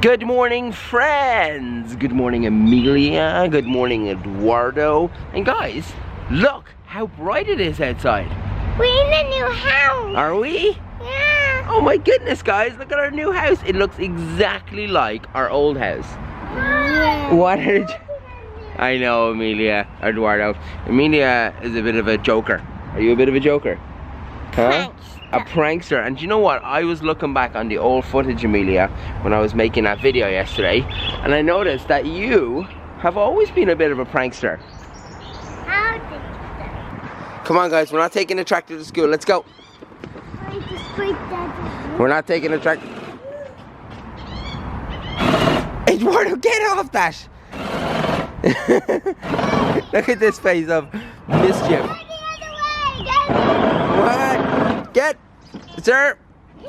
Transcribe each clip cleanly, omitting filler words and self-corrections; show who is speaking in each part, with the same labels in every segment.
Speaker 1: Good morning, friends! Good morning, Emilia. Good morning, Eduardo. And guys, look how bright it is outside.
Speaker 2: We're in a new house.
Speaker 1: Are we?
Speaker 2: Yeah.
Speaker 1: Oh my goodness, guys, look at our new house. It looks exactly like our old house.
Speaker 2: Yeah.
Speaker 1: What did I know, Emilia, Eduardo. Emilia is a bit of a joker. Are you a bit of a joker? Huh? A prankster. And do you know what? I was looking back on the old footage, Emilia, when I was making that video yesterday, and I noticed that you have always been a bit of a prankster.
Speaker 2: How did you?
Speaker 1: Come on, guys, we're not taking the tractor to school. Let's go. We're not taking the tractor. Eduardo, get off that! Look at this face of mischief. What? Get! Sir!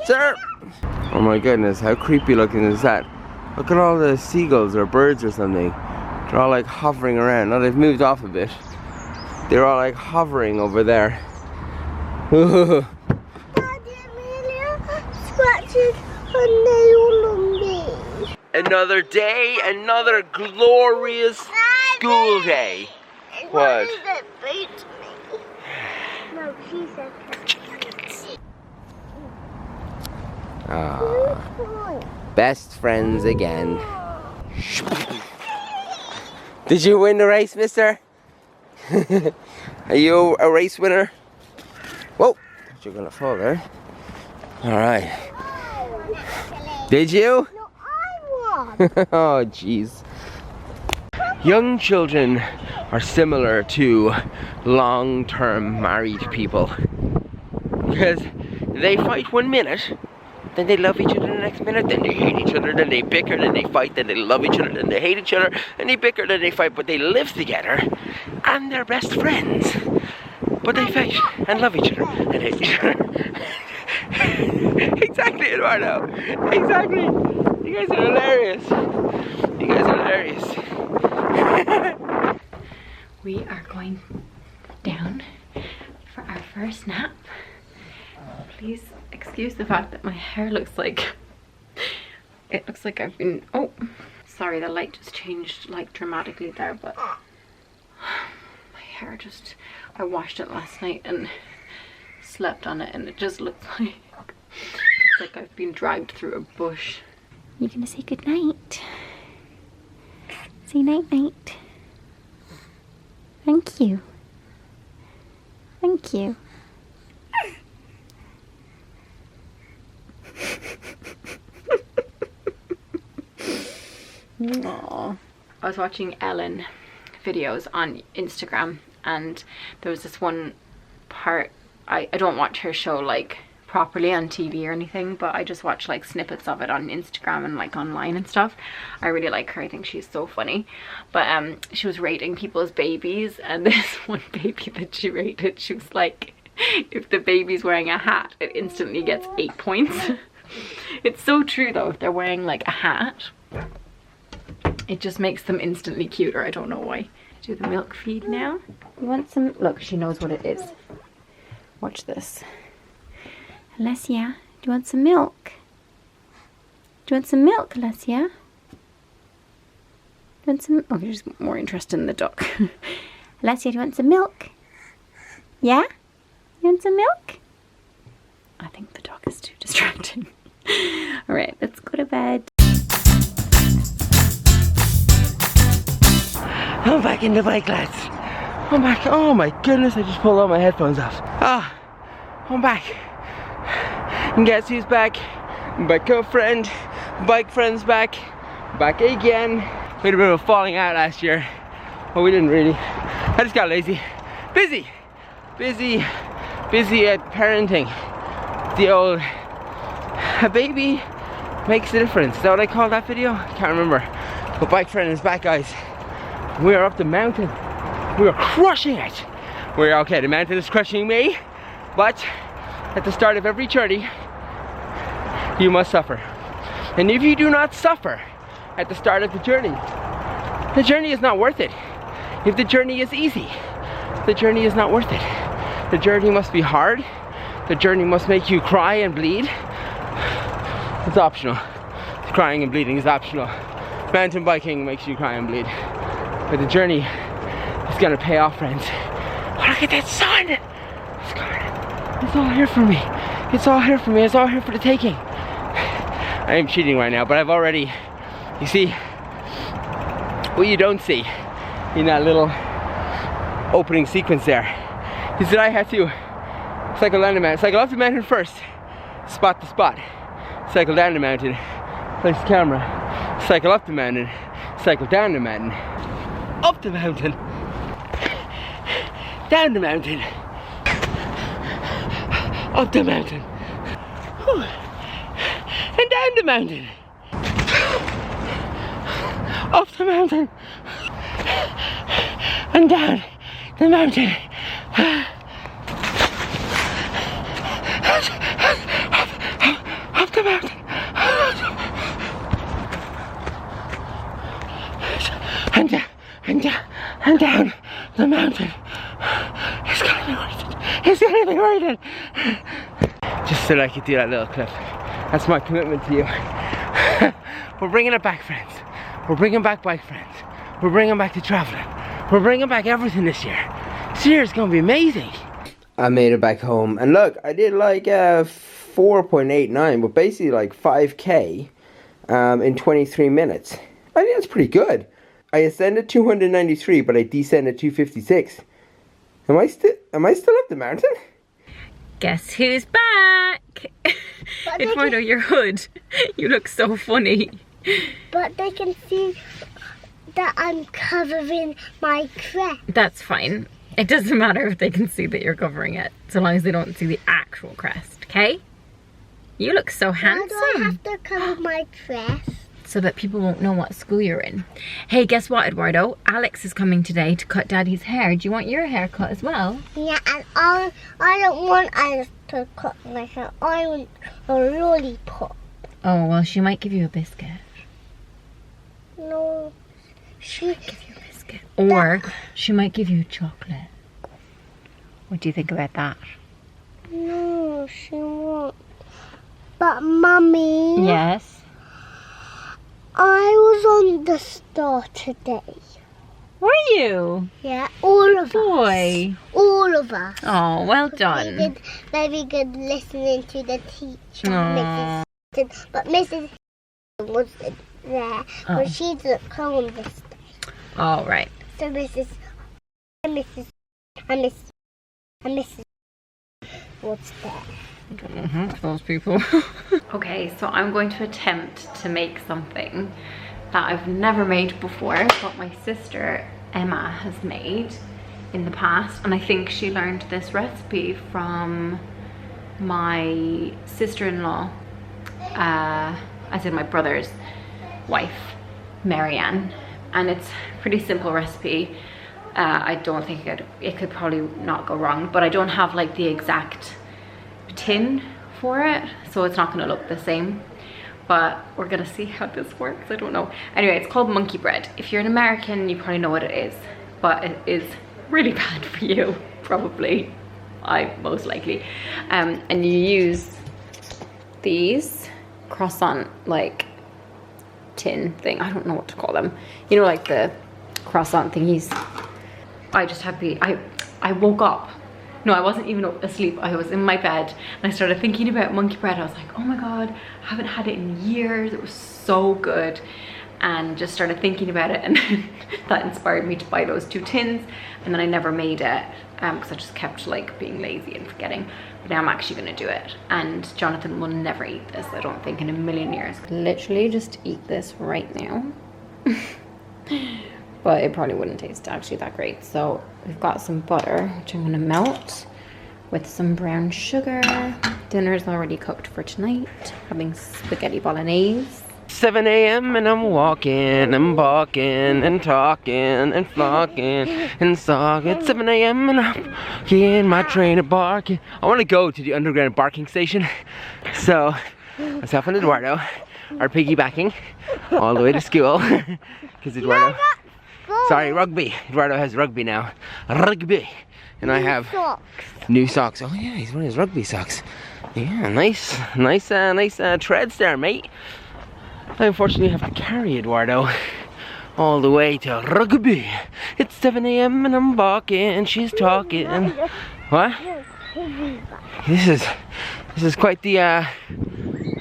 Speaker 1: Sir! Oh my goodness, how creepy looking is that? Look at all the seagulls or birds or something. They're all like hovering around. Now they've moved off a bit. They're all like hovering over there.
Speaker 2: Daddy, Emilia scratches her nail on me.
Speaker 1: Another day, another glorious school day. What?
Speaker 2: That beats me. No, she said.
Speaker 1: Best friends again. Did you win the race, mister? Are you a race winner? Whoa, you're gonna fall there. Alright. Did you?
Speaker 2: No, I won.
Speaker 1: Oh, jeez. Young children are similar to long-term married people. Because they fight 1 minute, then they love each other the next minute, then they hate each other, then they bicker, then they fight, then they love each other, then they hate each other, then they bicker, then they fight, but they live together and they're best friends. But they fight and love each other and hate each other. Exactly, Eduardo. Exactly. You guys are hilarious. You guys are hilarious.
Speaker 3: We are going down for our first nap. Please excuse the fact that my hair looks like, it looks like I've been, oh, sorry, the light just changed like dramatically there, but my hair just, I washed it last night and slept on it and it just looks like I've been dragged through a bush. You're gonna say good night. Say night night. Thank you. Thank you. Aww. I was watching Ellen videos on Instagram and there was this one part, I don't watch her show like properly on TV or anything, but I just watch like snippets of it on Instagram and like online and stuff. I really like her, I think she's so funny. But she was rating people's babies, and this one baby that she rated, she was like, if the baby's wearing a hat, it instantly gets 8 points. It's so true though, if they're wearing like a hat, it just makes them instantly cuter. I don't know why. Do the milk feed now. You want some? Look, she knows what it is. Watch this. Alessia, do you want some milk? Do you want some milk, Alessia? Do you want some? Oh, you're just more interested in the duck. Alessia, do you want some milk? Yeah? You want some milk? I think the dog is too distracting. Alright, let's go to bed.
Speaker 1: I'm back in the bike, lads. I'm back. Oh my goodness, I just pulled all my headphones off. Ah, I'm back. And guess who's back? My girlfriend, bike friend's back. Back again. We had a bit of a falling out last year. Well, we didn't really. I just got lazy. Busy at parenting. The old, a baby makes a difference. Is that what I called that video? I can't remember. But bike friend is back, guys. We are up the mountain. We are crushing it. We're okay, the mountain is crushing me, but at the start of every journey, you must suffer. And if you do not suffer at the start of the journey is not worth it. If the journey is easy, the journey is not worth it. The journey must be hard. The journey must make you cry and bleed. It's optional. crying and bleeding is optional. Mountain biking makes you cry and bleed. But the journey is gonna pay off, friends. Oh, look at that sun! It's gone. It's all here for me. It's all here for me. It's all here for the taking. I am cheating right now, but I've already, you see, what you don't see in that little opening sequence there is that I had to cycle down the mountain. Cycle up the mountain first, spot to spot. Cycle down the mountain, place the camera. Cycle up the mountain, cycle down the mountain. Up the mountain, down the mountain, up the mountain, and down the mountain, up the mountain, and down the mountain. Up the mountain. And down, and down, and down the mountain. It's gonna be worth it. It's gonna be worth it. Just so I could do that little clip. That's my commitment to you. We're bringing it back, friends. We're bringing back bike friends. We're bringing back the traveling. We're bringing back everything this year. This year is gonna be amazing. I made it back home, and look, I did like 4.89, but basically like 5K in 23 minutes. I think that's pretty good. I ascended 293, but I descended 256. Am I still up the mountain?
Speaker 3: Guess who's back? Eduardo, your hood. You look so funny.
Speaker 2: But they can see that I'm covering my crest.
Speaker 3: That's fine. It doesn't matter if they can see that you're covering it, so long as they don't see the actual crest, okay? You look so handsome.
Speaker 2: Why do I have to cover my crest?
Speaker 3: So that people won't know what school you're in. Hey, guess what, Eduardo? Alex is coming today to cut Daddy's hair. Do you want your hair cut as well?
Speaker 2: Yeah, and I don't want Alex to cut my hair. I want a lollipop.
Speaker 3: Oh, well, she might give you a biscuit.
Speaker 2: No, she
Speaker 3: Give you a biscuit. Or she might give you chocolate. What do you think about that?
Speaker 2: No, she won't. But Mummy.
Speaker 3: Yes?
Speaker 2: I was on the star today.
Speaker 3: Were you?
Speaker 2: Yeah, all of us.
Speaker 3: Boy.
Speaker 2: All of us.
Speaker 3: Oh, well
Speaker 2: We
Speaker 3: done.
Speaker 2: did very good listening to the teacher,
Speaker 3: Aw.
Speaker 2: Mrs. But Mrs. wasn't there, but she didn't come on this day.
Speaker 3: All right.
Speaker 2: So Mrs. was there.
Speaker 3: Those people. Okay, so I'm going to attempt to make something that I've never made before, but my sister Emma has made in the past, and I think she learned this recipe from my sister-in-law, as in my brother's wife, Marianne, and it's a pretty simple recipe. I don't think it could probably not go wrong, but I don't have like the exact tin for it, so it's not going to look the same, but we're gonna see how this works. I don't know. Anyway, it's called monkey bread. If you're an American, you probably know what it is, but it is really bad for you, probably. Most likely. And you use these croissant like tin thing, I don't know what to call them, you know, like the croissant thingies. I just had I woke up. No, I wasn't even asleep. I was in my bed and I started thinking about monkey bread. I was like, oh my god, I haven't had it in years. It was so good. And just started thinking about it, and then that inspired me to buy those 2 tins, and then I never made it because I just kept like being lazy and forgetting. But now I'm actually gonna do it, and Jonathan will never eat this, I don't think, in a million years. Literally just eat this right now. But it probably wouldn't taste actually that great. So we've got some butter, which I'm gonna melt with some brown sugar. Dinner's already cooked for tonight, having spaghetti bolognese.
Speaker 1: 7 a.m. and I'm walking and barking and talking and flocking and stalking. It's 7 a.m. and I'm getting my train barking. I want to go to the underground barking station. So myself and Eduardo are piggybacking all the way to school. Because Eduardo... Sorry, rugby. Eduardo has rugby now. Rugby. And I have new socks. Oh yeah, he's wearing his rugby socks. Yeah, nice treads there, mate. I unfortunately have to carry Eduardo all the way to rugby. It's 7 a.m. and I'm walking, she's talking. What? This is quite the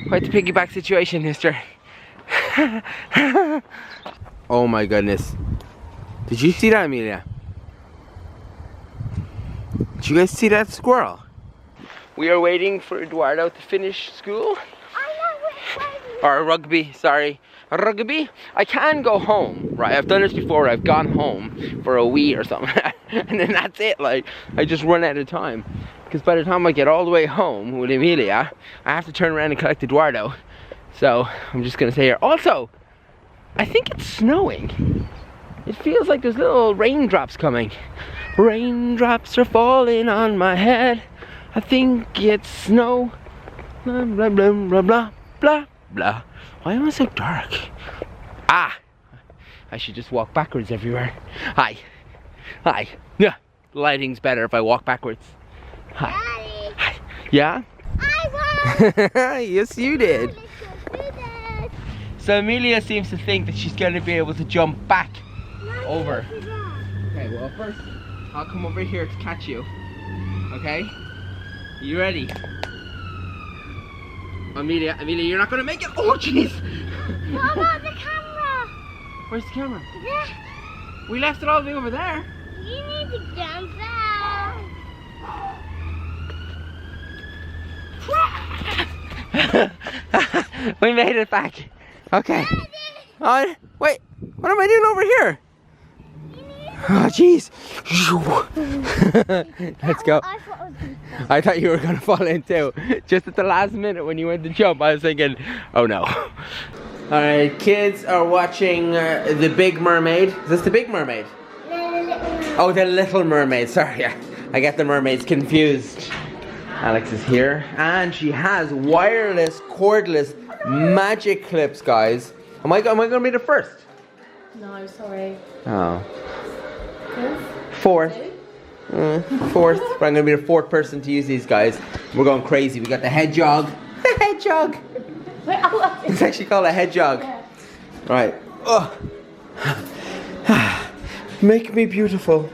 Speaker 1: piggyback situation, mister. Oh my goodness. Did you see that, Emilia? Did you guys see that squirrel? We are waiting for Eduardo to finish school. Or rugby, sorry. Rugby. I can go home, right? I've done this before. I've gone home for a wee or something. And then that's it. Like, I just run out of time. Because by the time I get all the way home with Emilia, I have to turn around and collect Eduardo. So, I'm just going to stay here. Also, I think it's snowing. It feels like there's little raindrops coming. Raindrops are falling on my head. I think it's snow. Blah, blah, blah, blah, blah, blah, blah. Why am I so dark? Ah! I should just walk backwards everywhere. Hi. Hi. Yeah. The lighting's better if I walk backwards. Hi.
Speaker 2: Daddy.
Speaker 1: Hi. Yeah?
Speaker 2: I won.
Speaker 1: Yes, you did. So Emilia seems to think that she's going to be able to jump back over. Okay, well first I'll come over here to catch you. Okay? You ready? Emilia, you're not gonna make it. Oh jeez!
Speaker 2: What about the camera?
Speaker 1: Where's the camera?
Speaker 2: Yeah.
Speaker 1: We left it all the way over there.
Speaker 2: You need to jump back.
Speaker 1: We made it back. Okay. Wait, what am I doing over here? Oh jeez. Let's go. I thought you were gonna fall in too. Just at the last minute when you went to jump, I was thinking, oh no. Alright, kids are watching The Big Mermaid. Is this The Big Mermaid? Oh, The Little Mermaid. Sorry, I get the mermaids confused. Alex is here, and she has wireless, cordless magic clips, guys. Am I gonna be the first?
Speaker 3: No, sorry.
Speaker 1: Oh. Fourth. Fourth. But I'm gonna be the fourth person to use these, guys. We're going crazy. We got the hedgehog. The hedgehog. It's actually called a hedgehog. Yeah. Right. Oh. Make me beautiful.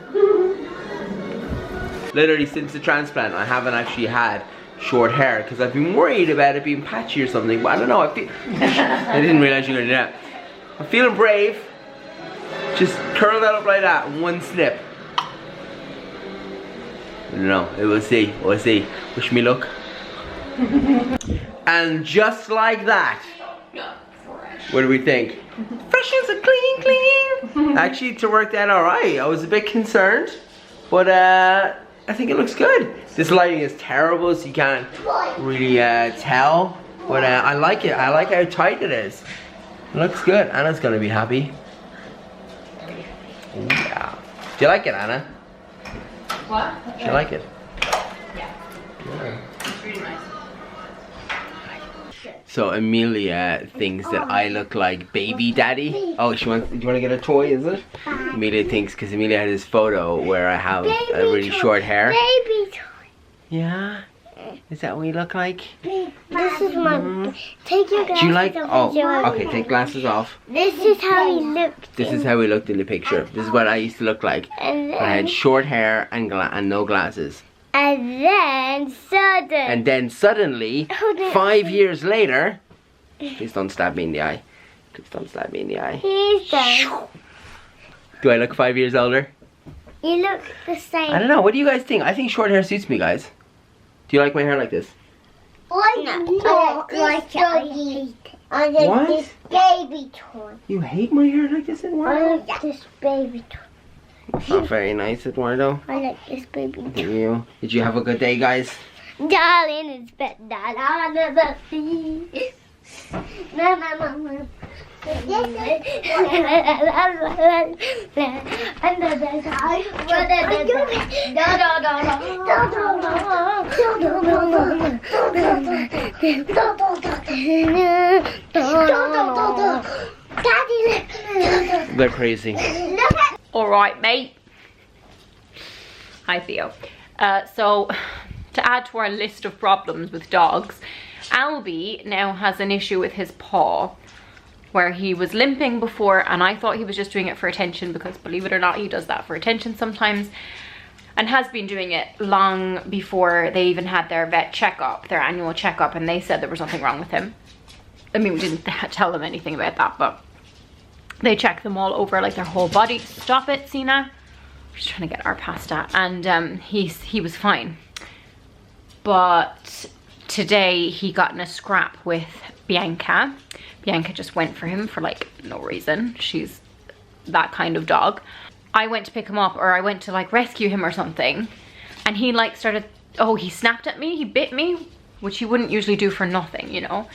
Speaker 1: Literally since the transplant, I haven't actually had short hair because I've been worried about it being patchy or something. But I don't know. I didn't realize you were gonna do that. I'm feeling brave. Just curl that up like that, one snip. I don't know, we'll see, we'll see. Wish me luck. And just like that. What do we think? Fresh as a clean. Actually, it worked out alright. I was a bit concerned, but I think it looks good. This lighting is terrible, so you can't really tell. But I like it. I like how tight it is. It looks good. Anna's gonna be happy. Yeah. Do you like it, Anna?
Speaker 3: What?
Speaker 1: Do you like it?
Speaker 3: Yeah. It's really nice.
Speaker 1: So Emilia thinks that I look like baby daddy. Oh, she wants. Do you want to get a toy? Is it? Emilia thinks because Emilia had this photo where I have a really short hair.
Speaker 2: Baby toy.
Speaker 1: Yeah. Is that what you look like?
Speaker 2: This is my. Take your glasses.
Speaker 1: Do you like?
Speaker 2: off.
Speaker 1: Oh, okay. Take glasses off.
Speaker 2: This is how he looked.
Speaker 1: This is how we looked in the picture. This is what I used to look like.
Speaker 2: And
Speaker 1: I had short hair and no glasses.
Speaker 2: then
Speaker 1: suddenly, 5 years later, please don't stab me in the eye. Please don't stab me in the eye.
Speaker 2: He's done.
Speaker 1: Do I look 5 years older?
Speaker 2: You look the same.
Speaker 1: I don't know. What do you guys think? I think short hair suits me, guys. Do you like my hair like this?
Speaker 2: I don't like it. I hate it. I like this baby toy.
Speaker 1: You hate my hair like this, Eduardo?
Speaker 2: I like this baby toy.
Speaker 1: That's not very nice, Eduardo.
Speaker 2: I like this baby toy.
Speaker 1: Did you? Did you have a good day, guys?
Speaker 2: Darling, it's better than the sea.
Speaker 1: They're crazy.
Speaker 3: Alright, mate. Hi, Theo. So, to add to our list of problems with dogs, Albie now has an issue with his paw. where he was limping before, and I thought he was just doing it for attention, because believe it or not, he does that for attention sometimes, and has been doing it long before they even had their vet checkup, their annual checkup, and they said there was nothing wrong with him. I mean, we didn't tell them anything about that, but they checked them all over, like their whole body. Stop it, Sina. We're just trying to get our pasta. And he was fine. But today he got in a scrap with Bianca. Bianca just went for him for like no reason. She's that kind of dog. I went to pick him up, or I went to like rescue him or something, and he like started, oh, he snapped at me, he bit me, which he wouldn't usually do for nothing, you know.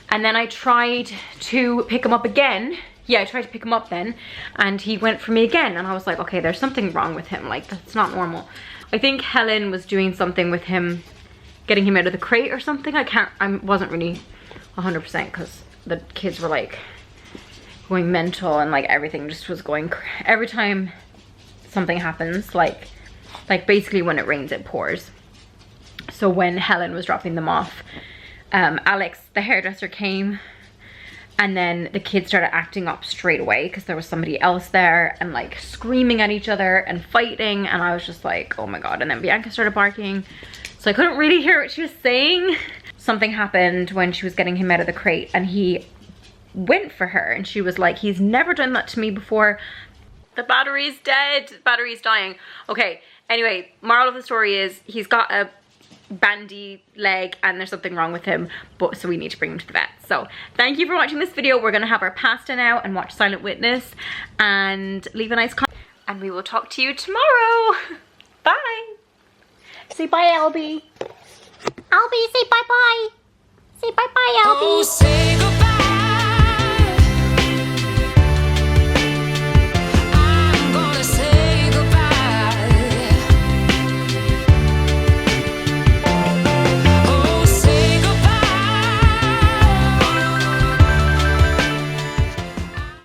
Speaker 3: And then I tried to pick him up again. Yeah, I tried to pick him up then, and he went for me again, and I was like, okay, there's something wrong with him, like that's not normal. I think Helen was doing something with him, getting him out of the crate or something. I wasn't really 100% because the kids were like going mental, and like everything just was going, every time something happens, like basically when it rains it pours. So when Helen was dropping them off, Alex, the hairdresser, came, and then the kids started acting up straight away because there was somebody else there, and like screaming at each other and fighting, and I was just like, oh my god. And then Bianca started barking, so I couldn't really hear what she was saying. Something happened when she was getting him out of the crate, and he went for her, and she was like, he's never done that to me before. The battery's dead, the battery's dying. Okay, anyway, moral of the story is he's got a bandy leg and there's something wrong with him, but so we need to bring him to the vet. So thank you for watching this video. We're gonna have our pasta now and watch Silent Witness, and leave a nice comment, and we will talk to you tomorrow. Bye. Say bye, Albie. Albie, say bye-bye. Say bye-bye, Albie. Oh, say goodbye.